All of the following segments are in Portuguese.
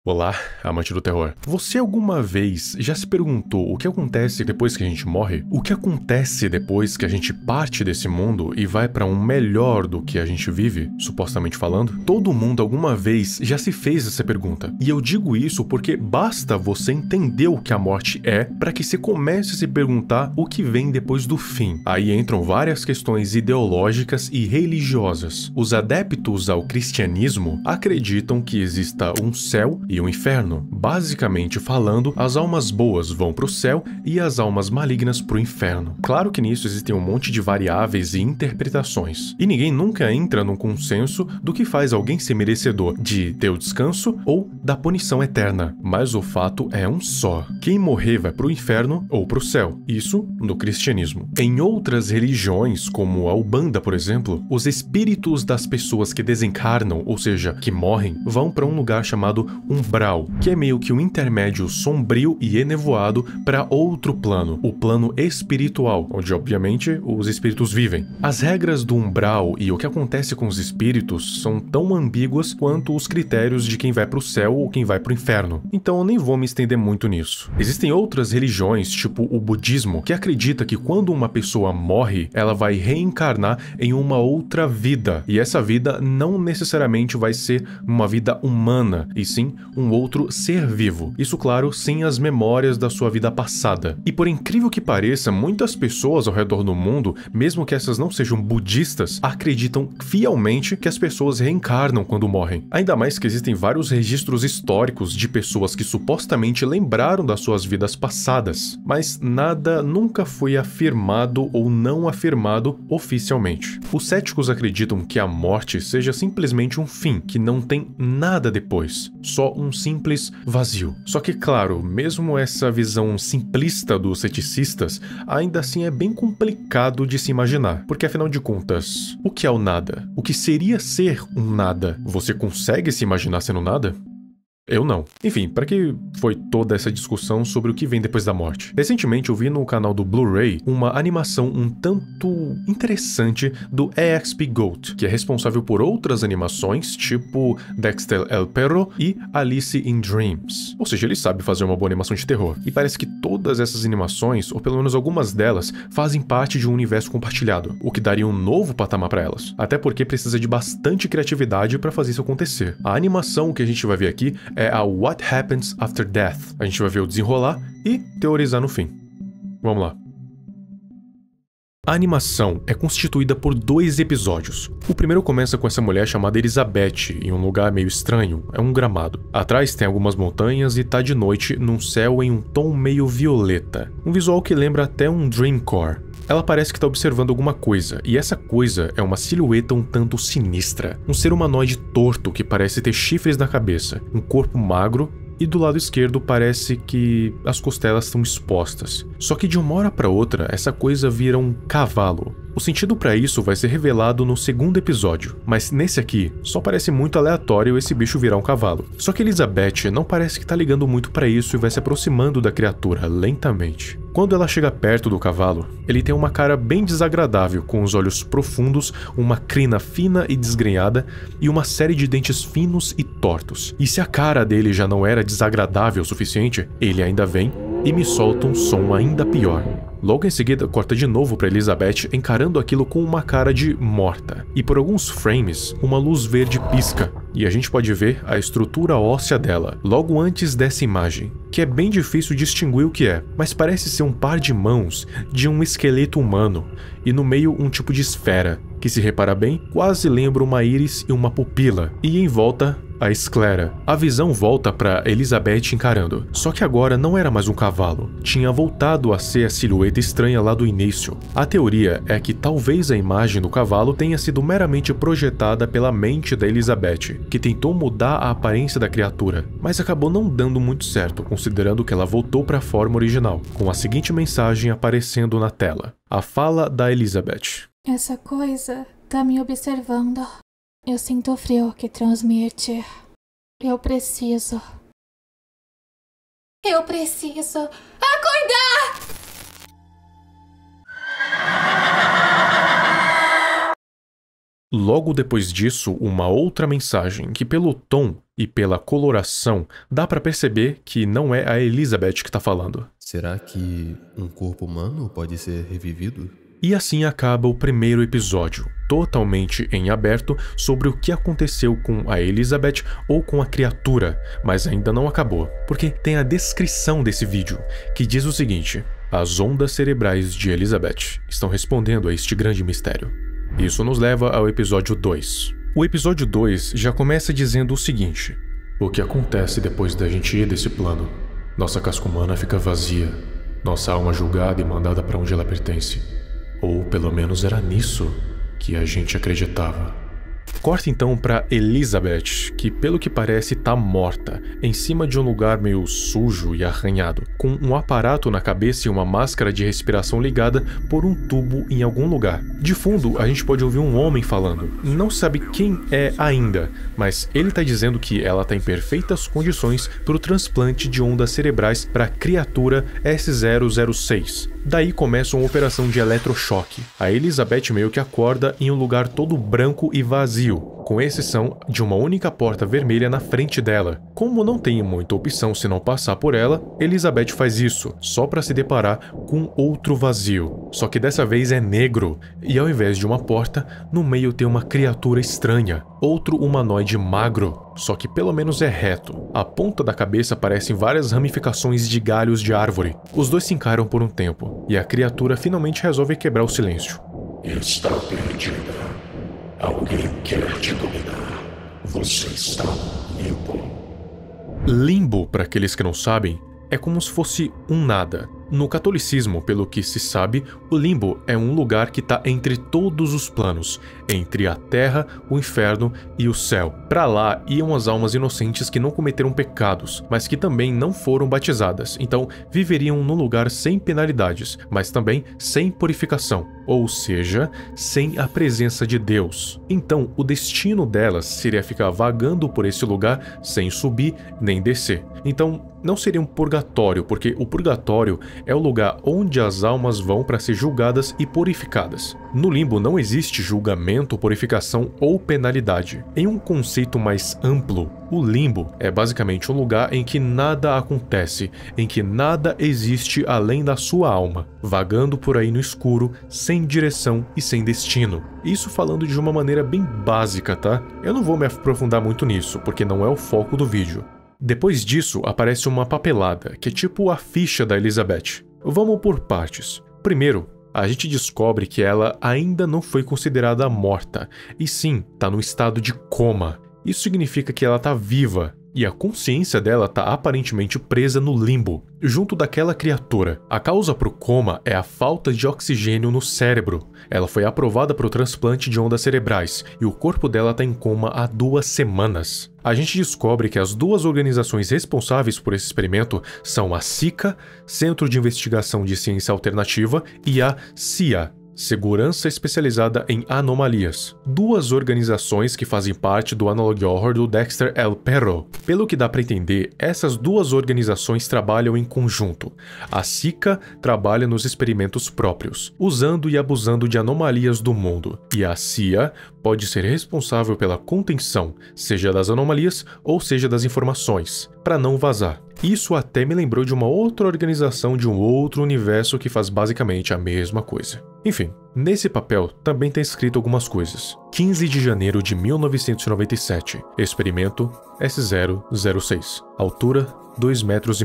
Olá, amante do terror. Você alguma vez já se perguntou o que acontece depois que a gente morre? O que acontece depois que a gente parte desse mundo e vai pra um melhor do que a gente vive, supostamente falando? Todo mundo alguma vez já se fez essa pergunta. E eu digo isso porque basta você entender o que a morte é para que você comece a se perguntar o que vem depois do fim. Aí entram várias questões ideológicas e religiosas. Os adeptos ao cristianismo acreditam que exista um céu e um inferno. Basicamente falando, as almas boas vão pro céu e as almas malignas pro inferno. Claro que nisso existem um monte de variáveis e interpretações. E ninguém nunca entra num consenso do que faz alguém ser merecedor de ter o descanso ou da punição eterna. Mas o fato é um só. Quem morrer vai pro inferno ou pro céu. Isso no cristianismo. Em outras religiões, como a Umbanda, por exemplo, os espíritos das pessoas que desencarnam, ou seja, que morrem, vão para um lugar chamado umbral, que é meio que um intermédio sombrio e enevoado para outro plano, o plano espiritual, onde obviamente os espíritos vivem. As regras do umbral e o que acontece com os espíritos são tão ambíguas quanto os critérios de quem vai pro céu ou quem vai pro inferno. Então eu nem vou me estender muito nisso. Existem outras religiões, tipo o budismo, que acredita que quando uma pessoa morre, ela vai reencarnar em uma outra vida, e essa vida não necessariamente vai ser uma vida humana, e sim um outro ser vivo. Isso, claro, sem as memórias da sua vida passada. E por incrível que pareça, muitas pessoas ao redor do mundo, mesmo que essas não sejam budistas, acreditam fielmente que as pessoas reencarnam quando morrem. Ainda mais que existem vários registros históricos de pessoas que supostamente lembraram das suas vidas passadas, mas nada nunca foi afirmado ou não afirmado oficialmente. Os céticos acreditam que a morte seja simplesmente um fim, que não tem nada depois, só um simples vazio. Só que, claro, mesmo essa visão simplista dos ceticistas, ainda assim é bem complicado de se imaginar, porque afinal de contas, o que é o nada? O que seria ser um nada? Você consegue se imaginar sendo nada? Eu não. Enfim, para que foi toda essa discussão sobre o que vem depois da morte? Recentemente eu vi no canal do Blu-ray uma animação um tanto interessante do EXP Goat, que é responsável por outras animações, tipo Dexter El Perro e Alice in Dreams. Ou seja, ele sabe fazer uma boa animação de terror. E parece que todas essas animações, ou pelo menos algumas delas, fazem parte de um universo compartilhado, o que daria um novo patamar para elas. Até porque precisa de bastante criatividade para fazer isso acontecer. A animação que a gente vai ver aqui é a What Happens After Death. A gente vai ver o desenrolar e teorizar no fim. Vamos lá. A animação é constituída por 2 episódios. O primeiro começa com essa mulher chamada Elizabeth, em um lugar meio estranho, é um gramado. Atrás tem algumas montanhas e tá de noite num céu em um tom meio violeta. Um visual que lembra até um Dreamcore. Ela parece que está observando alguma coisa, e essa coisa é uma silhueta um tanto sinistra. Um ser humanoide torto que parece ter chifres na cabeça, um corpo magro, e do lado esquerdo parece que as costelas estão expostas. Só que de uma hora para outra, essa coisa vira um cavalo. O sentido para isso vai ser revelado no segundo episódio, mas nesse aqui, só parece muito aleatório esse bicho virar um cavalo. Só que Elizabeth não parece que tá ligando muito para isso e vai se aproximando da criatura lentamente. Quando ela chega perto do cavalo, ele tem uma cara bem desagradável, com os olhos profundos, uma crina fina e desgrenhada e uma série de dentes finos e tortos. E se a cara dele já não era desagradável o suficiente, ele ainda vem e me solta um som ainda pior. Logo em seguida, corta de novo para Elizabeth encarando aquilo com uma cara de morta. E por alguns frames, uma luz verde pisca, e a gente pode ver a estrutura óssea dela, logo antes dessa imagem, que é bem difícil distinguir o que é, mas parece ser um par de mãos de um esqueleto humano, e no meio um tipo de esfera, que se repara bem, quase lembra uma íris e uma pupila, e em volta a esclera. A visão volta para Elizabeth encarando, só que agora não era mais um cavalo, tinha voltado a ser a silhueta estranha lá do início. A teoria é que talvez a imagem do cavalo tenha sido meramente projetada pela mente da Elizabeth, que tentou mudar a aparência da criatura, mas acabou não dando muito certo, considerando que ela voltou para a forma original, com a seguinte mensagem aparecendo na tela. A fala da Elizabeth. Essa coisa tá me observando. Eu sinto o frio que transmite. Eu preciso acordar! Logo depois disso, uma outra mensagem que pelo tom e pela coloração, dá pra perceber que não é a Elizabeth que tá falando. Será que um corpo humano pode ser revivido? E assim acaba o primeiro episódio, totalmente em aberto sobre o que aconteceu com a Elizabeth ou com a criatura, mas ainda não acabou, porque tem a descrição desse vídeo, que diz o seguinte: as ondas cerebrais de Elizabeth estão respondendo a este grande mistério. Isso nos leva ao episódio 2. O episódio 2 já começa dizendo o seguinte: o que acontece depois da gente ir desse plano? Nossa casca humana fica vazia, nossa alma julgada e mandada para onde ela pertence. Ou pelo menos era nisso que a gente acreditava. Corta então pra Elizabeth, que pelo que parece tá morta, em cima de um lugar meio sujo e arranhado, com um aparato na cabeça e uma máscara de respiração ligada por um tubo em algum lugar. De fundo, a gente pode ouvir um homem falando. Não sabe quem é ainda, mas ele tá dizendo que ela tá em perfeitas condições pro transplante de ondas cerebrais pra criatura S006. Daí começa uma operação de eletrochoque. A Elizabeth meio que acorda em um lugar todo branco e vazio, com exceção de uma única porta vermelha na frente dela. Como não tem muita opção se não passar por ela, Elizabeth faz isso, só para se deparar com outro vazio. Só que dessa vez é negro, e ao invés de uma porta, no meio tem uma criatura estranha, outro humanoide magro, só que pelo menos é reto. A ponta da cabeça parecem várias ramificações de galhos de árvore. Os dois se encaram por um tempo, e a criatura finalmente resolve quebrar o silêncio. Está perdida. Alguém quer te dominar. Você está no limbo. Limbo, para aqueles que não sabem, é como se fosse um nada. No catolicismo, pelo que se sabe, o limbo é um lugar que está entre todos os planos, entre a terra, o inferno e o céu. Para lá iam as almas inocentes que não cometeram pecados, mas que também não foram batizadas, então viveriam num lugar sem penalidades, mas também sem purificação, ou seja, sem a presença de Deus. Então, o destino delas seria ficar vagando por esse lugar sem subir nem descer. Então, não seria um purgatório, porque o purgatório é o lugar onde as almas vão para ser julgadas e purificadas. No limbo não existe julgamento, purificação ou penalidade. Em um conceito mais amplo, o limbo é basicamente um lugar em que nada acontece, em que nada existe além da sua alma, vagando por aí no escuro, sem direção e sem destino. Isso falando de uma maneira bem básica, tá? Eu não vou me aprofundar muito nisso, porque não é o foco do vídeo. Depois disso, aparece uma papelada, que é tipo a ficha da Elizabeth. Vamos por partes. Primeiro, a gente descobre que ela ainda não foi considerada morta, e sim, tá no estado de coma. Isso significa que ela tá viva, e a consciência dela tá aparentemente presa no limbo, junto daquela criatura. A causa pro coma é a falta de oxigênio no cérebro. Ela foi aprovada pro transplante de ondas cerebrais, e o corpo dela tá em coma há 2 semanas. A gente descobre que as 2 organizações responsáveis por esse experimento são a SICA, Centro de Investigação de Ciência Alternativa, e a CIA, Segurança Especializada em Anomalias. 2 organizações que fazem parte do Analog Horror do Dexter L. Perro. Pelo que dá para entender, essas 2 organizações trabalham em conjunto. A SICA trabalha nos experimentos próprios, usando e abusando de anomalias do mundo. E a CIA pode ser responsável pela contenção, seja das anomalias ou seja das informações, para não vazar. Isso até me lembrou de uma outra organização de um outro universo que faz basicamente a mesma coisa. Enfim, nesse papel também está escrito algumas coisas. 15 de janeiro de 1997, experimento S006, altura 2,5 metros.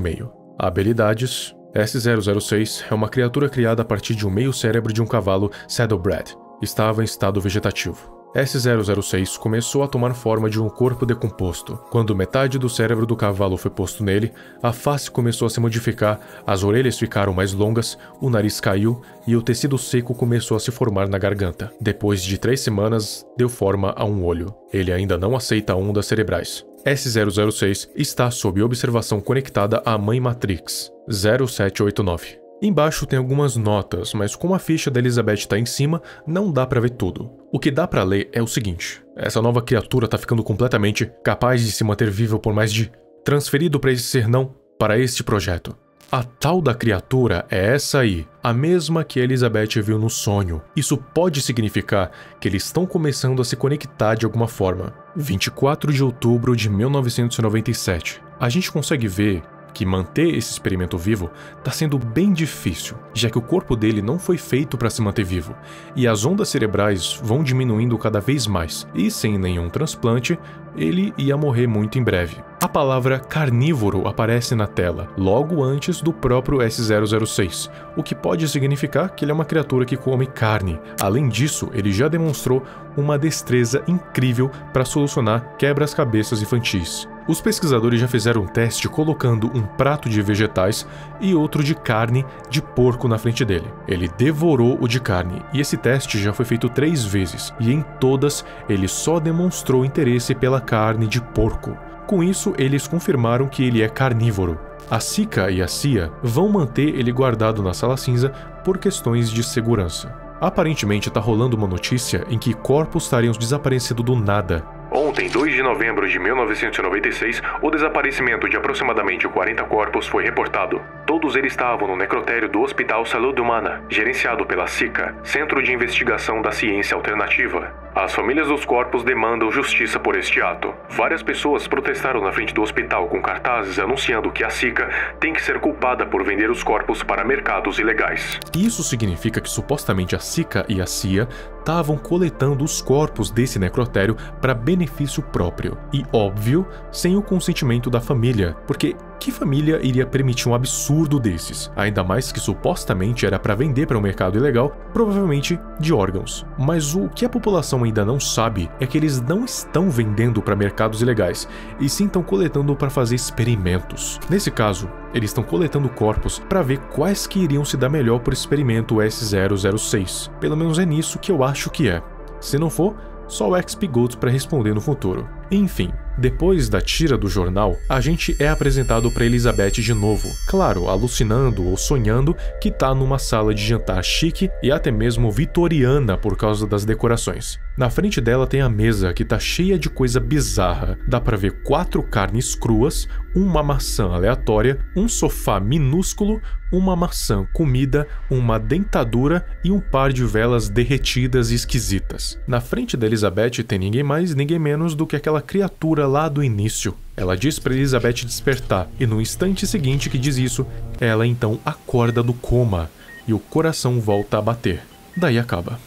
Habilidades: S006 é uma criatura criada a partir de um meio cérebro de um cavalo saddlebred. Estava em estado vegetativo. S006 começou a tomar forma de um corpo decomposto. Quando metade do cérebro do cavalo foi posto nele, a face começou a se modificar, as orelhas ficaram mais longas, o nariz caiu e o tecido seco começou a se formar na garganta. Depois de 3 semanas, deu forma a um olho. Ele ainda não aceita ondas cerebrais. S006 está sob observação conectada à Mãe Matrix 0789. Embaixo tem algumas notas, mas como a ficha da Elizabeth está em cima, não dá para ver tudo. O que dá para ler é o seguinte: essa nova criatura tá ficando completamente capaz de se manter viva por mais de... transferido para esse ser não, para este projeto. A tal da criatura é essa aí, a mesma que Elizabeth viu no sonho. Isso pode significar que eles estão começando a se conectar de alguma forma. 24 de outubro de 1997. A gente consegue ver que manter esse experimento vivo está sendo bem difícil, já que o corpo dele não foi feito para se manter vivo, e as ondas cerebrais vão diminuindo cada vez mais, e sem nenhum transplante, ele ia morrer muito em breve. A palavra carnívoro aparece na tela, logo antes do próprio S006, o que pode significar que ele é uma criatura que come carne. Além disso, ele já demonstrou uma destreza incrível para solucionar quebras-cabeças infantis. Os pesquisadores já fizeram um teste colocando um prato de vegetais e outro de carne de porco na frente dele. Ele devorou o de carne, e esse teste já foi feito 3 vezes, e em todas ele só demonstrou interesse pela carne de porco. Com isso, eles confirmaram que ele é carnívoro. A Sika e a Cia vão manter ele guardado na sala cinza por questões de segurança. Aparentemente está rolando uma notícia em que corpos estariam desaparecendo do nada. Ontem, 2 de novembro de 1996, o desaparecimento de aproximadamente 40 corpos foi reportado. Todos eles estavam no necrotério do Hospital Saúde Humana, gerenciado pela SICA, Centro de Investigação da Ciência Alternativa. As famílias dos corpos demandam justiça por este ato. Várias pessoas protestaram na frente do hospital com cartazes anunciando que a SICA tem que ser culpada por vender os corpos para mercados ilegais. Isso significa que supostamente a SICA e a CIA estavam coletando os corpos desse necrotério para benefício próprio. E, óbvio, sem o consentimento da família, porque que família iria permitir um absurdo desses? Ainda mais que supostamente era para vender para um mercado ilegal, provavelmente de órgãos. Mas o que a população ainda não sabe é que eles não estão vendendo para mercados ilegais, e sim estão coletando para fazer experimentos. Nesse caso, eles estão coletando corpos para ver quais que iriam se dar melhor por experimento S006. Pelo menos é nisso que eu acho que é. Se não for, só o XP Gold para responder no futuro. Enfim, depois da tira do jornal, a gente é apresentado para Elizabeth de novo, claro, alucinando ou sonhando que tá numa sala de jantar chique e até mesmo vitoriana por causa das decorações. Na frente dela tem a mesa que tá cheia de coisa bizarra, dá pra ver 4 carnes cruas, uma maçã aleatória, um sofá minúsculo, uma maçã comida, uma dentadura e um par de velas derretidas e esquisitas. Na frente da Elizabeth tem ninguém mais, ninguém menos do que aquela criatura lá do início. Ela diz para Elizabeth despertar, e no instante seguinte que diz isso, ela então acorda do coma e o coração volta a bater. Daí acaba.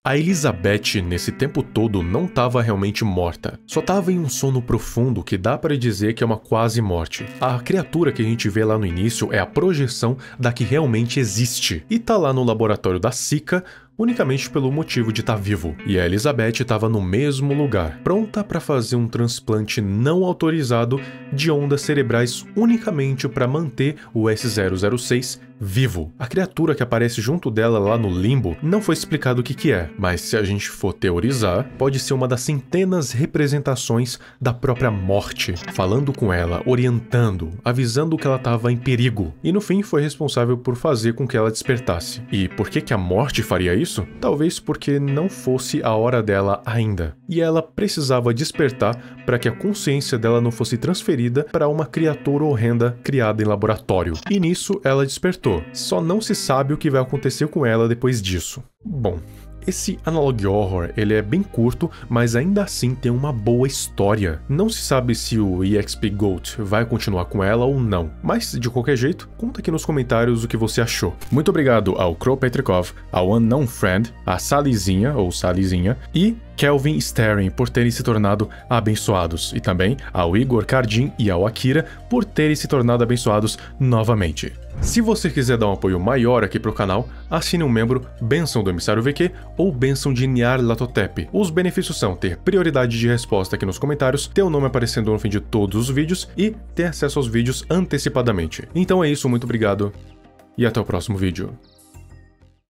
A Elizabeth, nesse tempo todo, não estava realmente morta. Só estava em um sono profundo que dá para dizer que é uma quase morte. A criatura que a gente vê lá no início é a projeção da que realmente existe. E tá lá no laboratório da SICA, unicamente pelo motivo de estar vivo. E a Elizabeth estava no mesmo lugar, pronta para fazer um transplante não autorizado de ondas cerebrais unicamente para manter o S006 vivo. A criatura que aparece junto dela lá no limbo não foi explicado o que é, mas se a gente for teorizar, pode ser uma das centenas representações da própria morte, falando com ela, orientando, avisando que ela estava em perigo, e no fim foi responsável por fazer com que ela despertasse. E por que a morte faria isso? Talvez porque não fosse a hora dela ainda, e ela precisava despertar para que a consciência dela não fosse transferida para uma criatura horrenda criada em laboratório. E nisso ela despertou. Só não se sabe o que vai acontecer com ela depois disso. Bom, esse Analog Horror, ele é bem curto, mas ainda assim tem uma boa história. Não se sabe se o EXP Goat vai continuar com ela ou não, mas de qualquer jeito, conta aqui nos comentários o que você achou. Muito obrigado ao Crow Petrikov, ao Unknown Friend, a Salizinha ou Salizinha e Kelvin Staring por terem se tornado abençoados, e também ao Igor Cardim e ao Akira por terem se tornado abençoados novamente. Se você quiser dar um apoio maior aqui pro canal, assine um membro Bênção do Emissário VQ ou Bênção de Nyarlathotep. Os benefícios são ter prioridade de resposta aqui nos comentários, ter o nome aparecendo no fim de todos os vídeos e ter acesso aos vídeos antecipadamente. Então é isso, muito obrigado e até o próximo vídeo.